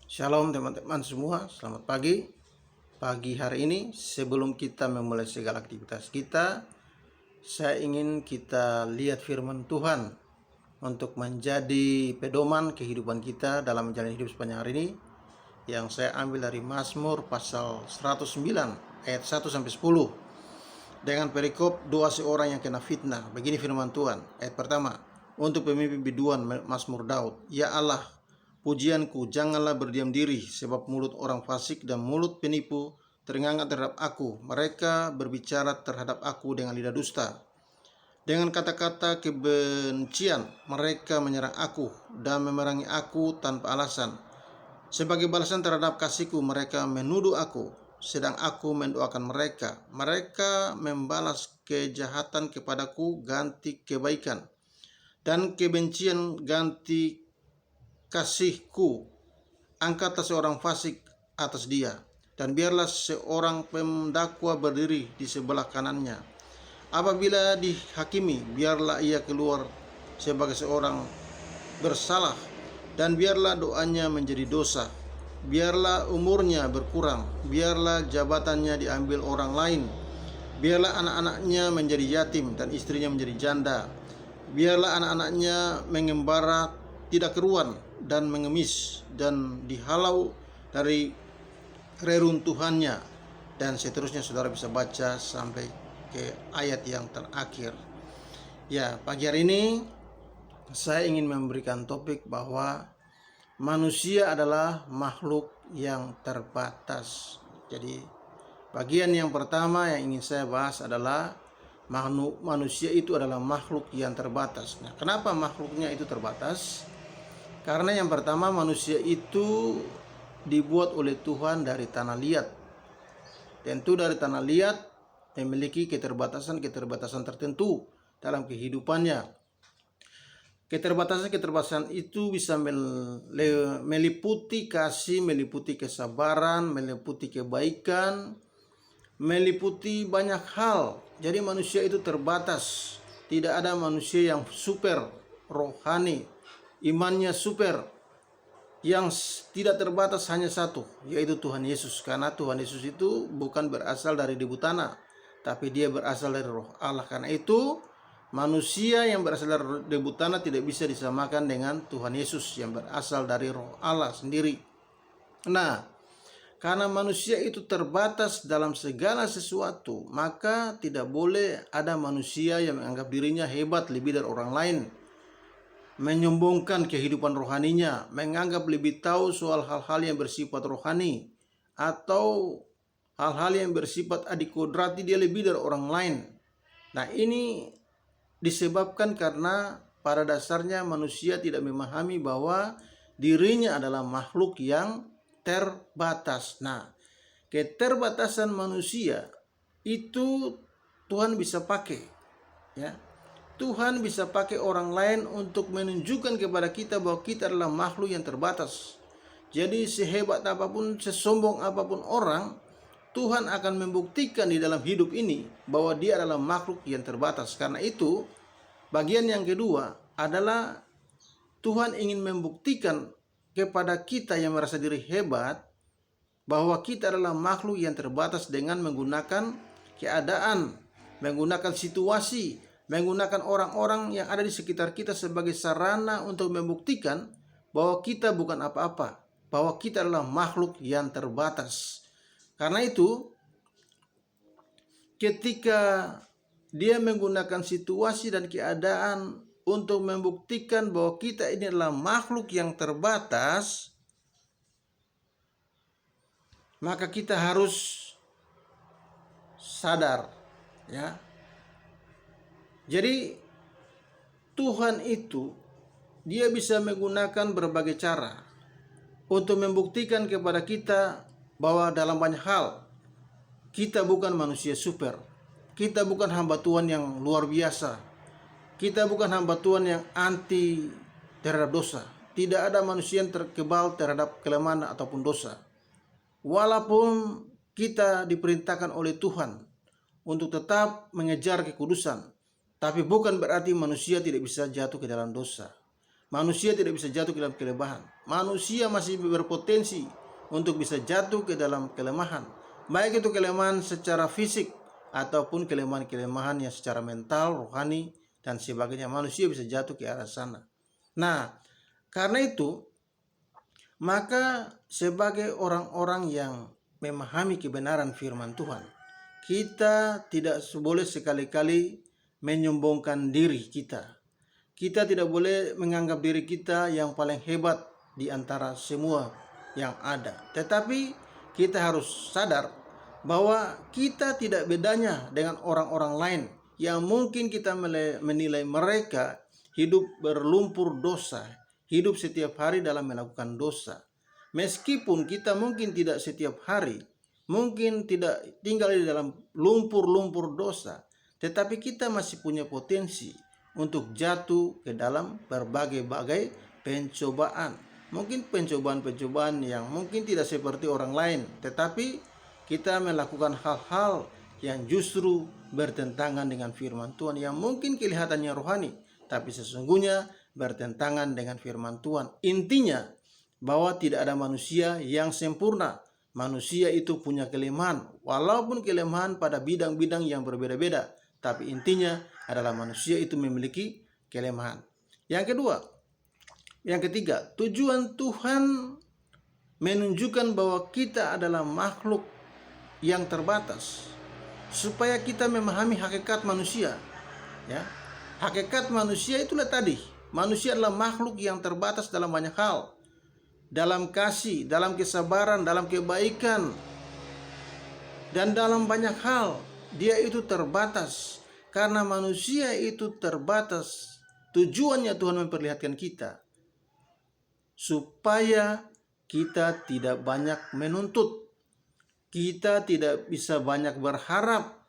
Shalom teman-teman semua, selamat pagi. Pagi hari ini sebelum kita memulai segala aktivitas kita, saya ingin kita lihat firman Tuhan untuk menjadi pedoman kehidupan kita dalam menjalani hidup sepanjang hari ini, yang saya ambil dari Mazmur pasal 109 ayat 1 sampai 10 dengan perikop doa seorang yang kena fitnah. Begini firman Tuhan. Ayat pertama, untuk pemimpin biduan Mazmur Daud. Ya Allah, pujianku, janganlah berdiam diri, sebab mulut orang fasik dan mulut penipu terengah-engah terhadap aku. Mereka berbicara terhadap aku dengan lidah dusta. Dengan kata-kata kebencian mereka menyerang aku dan memerangi aku tanpa alasan. Sebagai balasan terhadap kasihku mereka menuduh aku, sedang aku mendoakan mereka. Mereka membalas kejahatan kepadaku ganti kebaikan, dan kebencian ganti kasihku. Angkatlah seorang fasik atas dia, dan biarlah seorang pendakwa berdiri di sebelah kanannya. Apabila dihakimi, biarlah ia keluar sebagai seorang bersalah, dan biarlah doanya menjadi dosa. Biarlah umurnya berkurang, biarlah jabatannya diambil orang lain. Biarlah anak-anaknya menjadi yatim dan istrinya menjadi janda. Biarlah anak-anaknya mengembara tidak keruan dan mengemis dan dihalau dari reruntuhannya. Dan seterusnya saudara bisa baca sampai ke ayat yang terakhir. Ya, pagi hari ini saya ingin memberikan topik bahwa manusia adalah makhluk yang terbatas. Jadi bagian yang pertama yang ingin saya bahas adalah manusia itu adalah makhluk yang terbatas. Nah, kenapa makhluknya itu terbatas? Karena yang pertama, manusia itu dibuat oleh Tuhan dari tanah liat. Tentu dari tanah liat memiliki keterbatasan tertentu dalam kehidupannya. Keterbatasan itu bisa meliputi kasih, meliputi kesabaran, meliputi kebaikan, meliputi banyak hal. Jadi manusia itu terbatas. Tidak ada manusia yang super rohani, imannya super. Yang tidak terbatas hanya satu, yaitu Tuhan Yesus. Karena Tuhan Yesus itu bukan berasal dari debu tanah, tapi dia berasal dari roh Allah. Karena itu manusia yang berasal dari debu tanah tidak bisa disamakan dengan Tuhan Yesus yang berasal dari roh Allah sendiri. Nah, karena manusia itu terbatas dalam segala sesuatu, maka tidak boleh ada manusia yang menganggap dirinya hebat lebih dari orang lain, menyombongkan kehidupan rohaninya, menganggap lebih tahu soal hal-hal yang bersifat rohani, atau hal-hal yang bersifat adikodrati dia lebih dari orang lain. Nah, ini disebabkan karena pada dasarnya manusia tidak memahami bahwa dirinya adalah makhluk yang terbatas. Nah, keterbatasan manusia itu Tuhan bisa pakai, ya. Tuhan bisa pakai orang lain untuk menunjukkan kepada kita bahwa kita adalah makhluk yang terbatas. Jadi sehebat apapun, sesombong apapun orang, Tuhan akan membuktikan di dalam hidup ini bahwa dia adalah makhluk yang terbatas. Karena itu, bagian yang kedua adalah Tuhan ingin membuktikan kepada kita yang merasa diri hebat bahwa kita adalah makhluk yang terbatas dengan menggunakan keadaan, menggunakan situasi, menggunakan orang-orang yang ada di sekitar kita sebagai sarana untuk membuktikan bahwa kita bukan apa-apa, bahwa kita adalah makhluk yang terbatas. Karena itu, ketika dia menggunakan situasi dan keadaan untuk membuktikan bahwa kita ini adalah makhluk yang terbatas, maka kita harus sadar, ya. Jadi Tuhan itu dia bisa menggunakan berbagai cara untuk membuktikan kepada kita bahwa dalam banyak hal kita bukan manusia super. Kita bukan hamba Tuhan yang luar biasa. Kita bukan hamba Tuhan yang anti terhadap dosa. Tidak ada manusia yang terkebal terhadap kelemahan ataupun dosa. Walaupun kita diperintahkan oleh Tuhan untuk tetap mengejar kekudusan, tapi bukan berarti manusia tidak bisa jatuh ke dalam dosa. Manusia tidak bisa jatuh ke dalam kelemahan. Manusia masih berpotensi untuk bisa jatuh ke dalam kelemahan. Baik itu kelemahan secara fisik ataupun kelemahan-kelemahan yang secara mental, rohani, dan sebagainya. Manusia bisa jatuh ke arah sana. Nah, karena itu, maka sebagai orang-orang yang memahami kebenaran firman Tuhan, kita tidak boleh sekali-kali menyombongkan diri kita. Kita tidak boleh menganggap diri kita yang paling hebat di antara semua yang ada. Tetapi kita harus sadar bahwa kita tidak bedanya dengan orang-orang lain yang mungkin kita menilai mereka hidup berlumpur dosa, hidup setiap hari dalam melakukan dosa. Meskipun kita mungkin tidak setiap hari, mungkin tidak tinggal di dalam lumpur-lumpur dosa, tetapi kita masih punya potensi untuk jatuh ke dalam berbagai-bagai pencobaan. Mungkin pencobaan-pencobaan yang mungkin tidak seperti orang lain, tetapi kita melakukan hal-hal yang justru bertentangan dengan firman Tuhan, yang mungkin kelihatannya rohani, tapi sesungguhnya bertentangan dengan firman Tuhan. Intinya bahwa tidak ada manusia yang sempurna. Manusia itu punya kelemahan, walaupun kelemahan pada bidang-bidang yang berbeda-beda, tapi intinya adalah manusia itu memiliki kelemahan. Yang ketiga, tujuan Tuhan menunjukkan bahwa kita adalah makhluk yang terbatas, supaya kita memahami hakikat manusia. Ya, hakikat manusia itulah tadi. Manusia adalah makhluk yang terbatas dalam banyak hal, dalam kasih, dalam kesabaran, dalam kebaikan, dan dalam banyak hal dia itu terbatas. Karena manusia itu terbatas, tujuannya Tuhan memperlihatkan kita supaya kita tidak banyak menuntut, kita tidak bisa banyak berharap,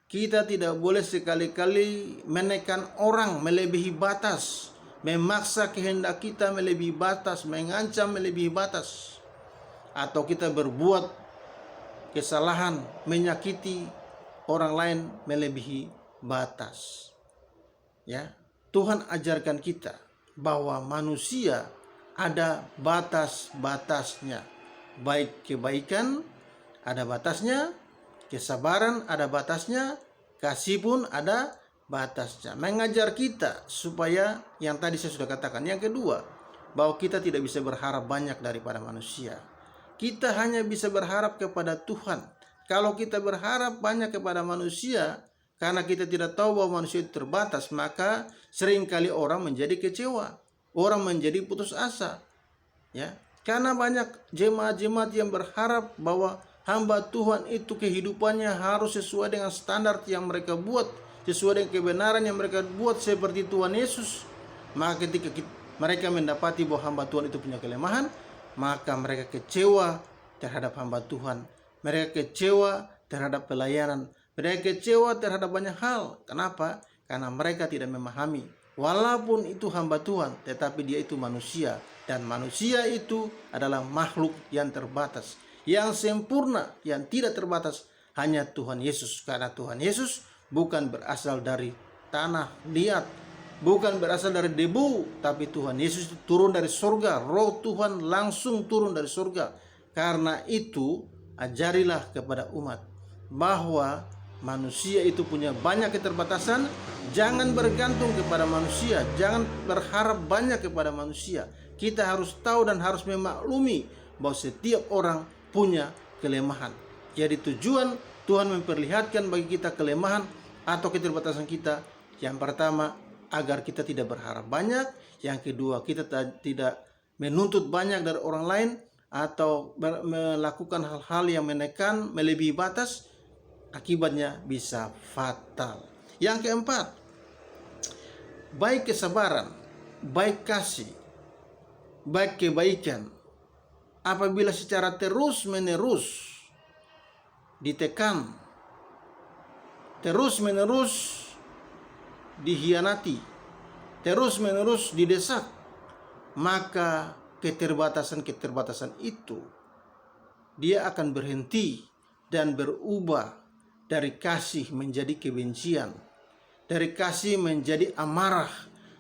kita tidak boleh sekali-kali menekan orang melebihi batas, memaksa kehendak kita melebihi batas, mengancam melebihi batas, atau kita berbuat kesalahan, menyakiti orang lain melebihi batas. Ya, Tuhan ajarkan kita bahwa manusia ada batas-batasnya. Baik kebaikan ada batasnya, kesabaran ada batasnya, kasih pun ada batasnya. Mengajar kita supaya yang tadi saya sudah katakan. Yang kedua, bahwa kita tidak bisa berharap banyak daripada manusia. Kita hanya bisa berharap kepada Tuhan. Kalau kita berharap banyak kepada manusia, karena kita tidak tahu bahwa manusia itu terbatas, maka seringkali orang menjadi kecewa, orang menjadi putus asa. Ya, karena banyak jemaat-jemaat yang berharap bahwa hamba Tuhan itu kehidupannya harus sesuai dengan standar yang mereka buat, sesuai dengan kebenaran yang mereka buat seperti Tuhan Yesus. Maka ketika mereka mendapati bahwa hamba Tuhan itu punya kelemahan, maka mereka kecewa terhadap hamba Tuhan. Mereka kecewa terhadap pelayanan. Mereka kecewa terhadap banyak hal. Kenapa? Karena mereka tidak memahami. Walaupun itu hamba Tuhan, tetapi dia itu manusia. Dan manusia itu adalah makhluk yang terbatas. Yang sempurna, yang tidak terbatas, hanya Tuhan Yesus. Karena Tuhan Yesus bukan berasal dari tanah liat, bukan berasal dari debu, tapi Tuhan Yesus turun dari surga. Roh Tuhan langsung turun dari surga. Karena itu, ajarilah kepada umat bahwa manusia itu punya banyak keterbatasan. Jangan bergantung kepada manusia, jangan berharap banyak kepada manusia. Kita harus tahu dan harus memaklumi bahwa setiap orang punya kelemahan. Jadi tujuan Tuhan memperlihatkan bagi kita kelemahan atau keterbatasan kita. Yang pertama, agar kita tidak berharap banyak. Yang kedua, kita tidak menuntut banyak dari orang lain atau melakukan hal-hal yang menekan melebihi batas. Akibatnya bisa fatal. Yang keempat, baik kesabaran, baik kasih, baik kebaikan, apabila secara terus-menerus ditekan, terus-menerus dihianati, terus-menerus didesak, maka keterbatasan-keterbatasan itu dia akan berhenti dan berubah dari kasih menjadi kebencian, dari kasih menjadi amarah,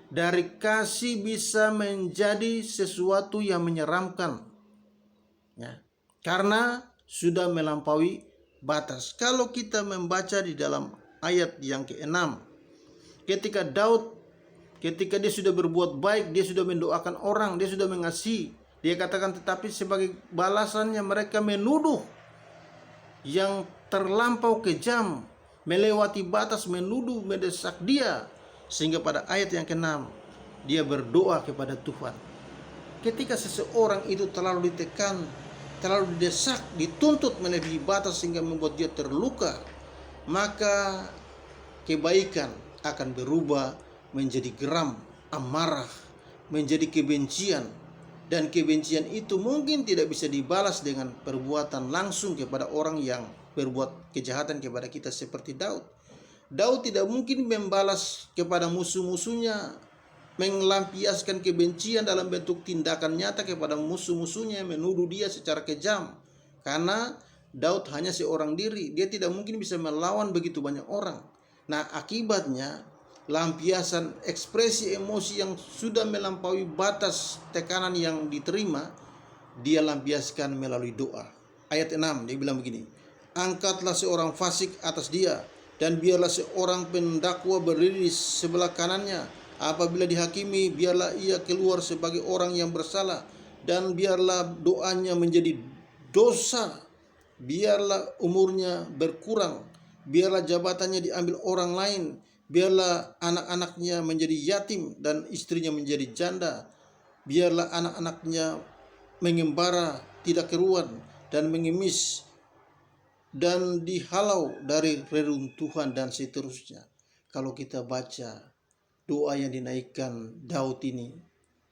dari kasih bisa menjadi sesuatu yang menyeramkan, ya, karena sudah melampaui batas. Kalau kita membaca di dalam ayat yang ke-6, ketika Daud, ketika dia sudah berbuat baik, dia sudah mendoakan orang, dia sudah mengasihi, dia katakan tetapi sebagai balasannya mereka menuduh yang terlampau kejam, melewati batas, menuduh, mendesak dia. Sehingga pada ayat yang ke-6 dia berdoa kepada Tuhan. Ketika seseorang itu terlalu ditekan, terlalu didesak, dituntut melebihi batas sehingga membuat dia terluka, maka kebaikan akan berubah menjadi geram, amarah, menjadi kebencian. Dan kebencian itu mungkin tidak bisa dibalas dengan perbuatan langsung kepada orang yang berbuat kejahatan kepada kita seperti Daud. Daud tidak mungkin membalas kepada musuh-musuhnya, melampiaskan kebencian dalam bentuk tindakan nyata kepada musuh-musuhnya, menuduh dia secara kejam. Karena Daud hanya seorang diri, dia tidak mungkin bisa melawan begitu banyak orang. Nah, akibatnya lampiasan ekspresi emosi yang sudah melampaui batas tekanan yang diterima, dia lampiaskan melalui doa. Ayat 6 dia bilang begini, angkatlah seorang fasik atas dia, dan biarlah seorang pendakwa berdiri di sebelah kanannya. Apabila dihakimi, biarlah ia keluar sebagai orang yang bersalah, dan biarlah doanya menjadi dosa, biarlah umurnya berkurang, biarlah jabatannya diambil orang lain, biarlah anak-anaknya menjadi yatim dan istrinya menjadi janda, biarlah anak-anaknya mengembara tidak keruan dan mengemis dan dihalau dari reruntuhan dan seterusnya. Kalau kita baca doa yang dinaikkan Daud ini,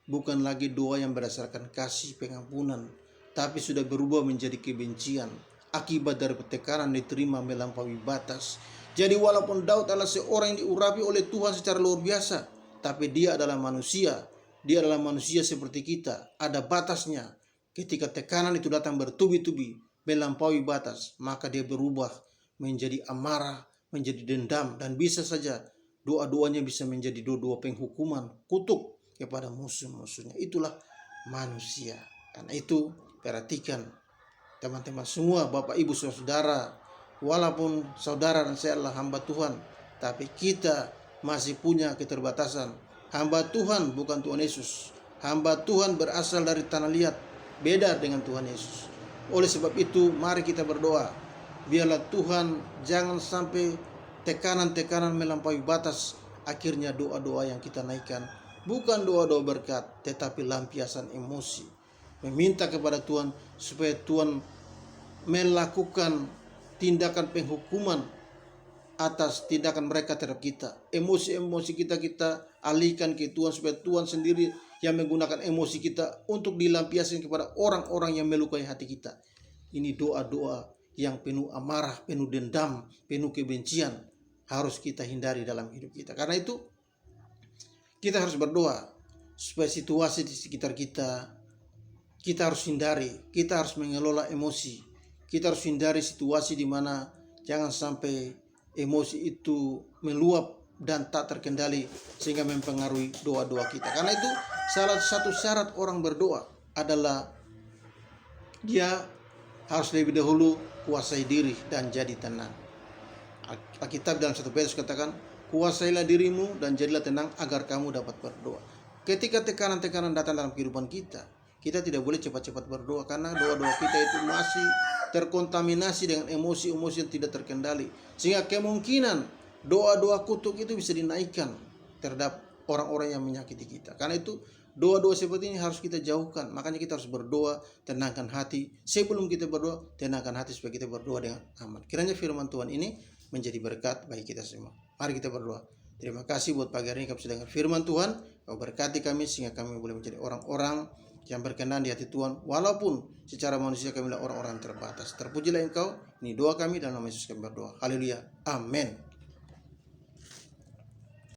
bukan lagi doa yang berdasarkan kasih pengampunan, tapi sudah berubah menjadi kebencian akibat dari tekanan diterima melampaui batas. Jadi walaupun Daud adalah seorang yang diurapi oleh Tuhan secara luar biasa, tapi dia adalah manusia. Dia adalah manusia seperti kita, ada batasnya. Ketika tekanan itu datang bertubi-tubi, melampaui batas, maka dia berubah menjadi amarah, menjadi dendam, dan bisa saja doa-doanya bisa menjadi doa-doa penghukuman, kutuk kepada musuh-musuhnya. Itulah manusia. Karena itu perhatikan teman-teman semua, Bapak Ibu Saudara, walaupun saudara dan saya adalah hamba Tuhan, tapi kita masih punya keterbatasan. Hamba Tuhan bukan Tuhan Yesus. Hamba Tuhan berasal dari tanah liat, beda dengan Tuhan Yesus. Oleh sebab itu mari kita berdoa, biarlah Tuhan jangan sampai tekanan-tekanan melampaui batas. Akhirnya doa-doa yang kita naikkan bukan doa-doa berkat, tetapi lampiasan emosi, meminta kepada Tuhan supaya Tuhan melakukan tindakan penghukuman atas tindakan mereka terhadap kita. Emosi-emosi kita alihkan ke Tuhan, supaya Tuhan sendiri yang menggunakan emosi kita untuk dilampiaskan kepada orang-orang yang melukai hati kita. Ini doa-doa yang penuh amarah, penuh dendam, penuh kebencian harus kita hindari dalam hidup kita. Karena itu kita harus berdoa supaya situasi di sekitar kita harus hindari. Kita harus mengelola emosi. Kita harus hindari situasi di mana jangan sampai emosi itu meluap dan tak terkendali sehingga mempengaruhi doa-doa kita. Karena itu salah satu syarat orang berdoa adalah dia harus lebih dahulu kuasai diri dan jadi tenang. Alkitab dalam 1 Petrus katakan, kuasailah dirimu dan jadilah tenang agar kamu dapat berdoa. Ketika tekanan-tekanan datang dalam kehidupan kita tidak boleh cepat-cepat berdoa, karena doa-doa kita itu masih terkontaminasi dengan emosi-emosi yang tidak terkendali, sehingga kemungkinan doa-doa kutuk itu bisa dinaikkan terhadap orang-orang yang menyakiti kita. Karena itu doa-doa seperti ini harus kita jauhkan. Makanya kita harus berdoa, tenangkan hati. Sebelum kita berdoa, tenangkan hati supaya kita berdoa dengan aman. Kiranya firman Tuhan ini menjadi berkat bagi kita semua. Mari kita berdoa. Terima kasih buat pagi hari ini kami sudah dengar firman Tuhan. Kau berkati kami sehingga kami boleh menjadi orang-orang yang berkenan di hati Tuhan, walaupun secara manusia kami adalah orang-orang terbatas. Terpujilah Engkau. Ini doa kami dalam nama Yesus kami berdoa. Haleluya. Amin.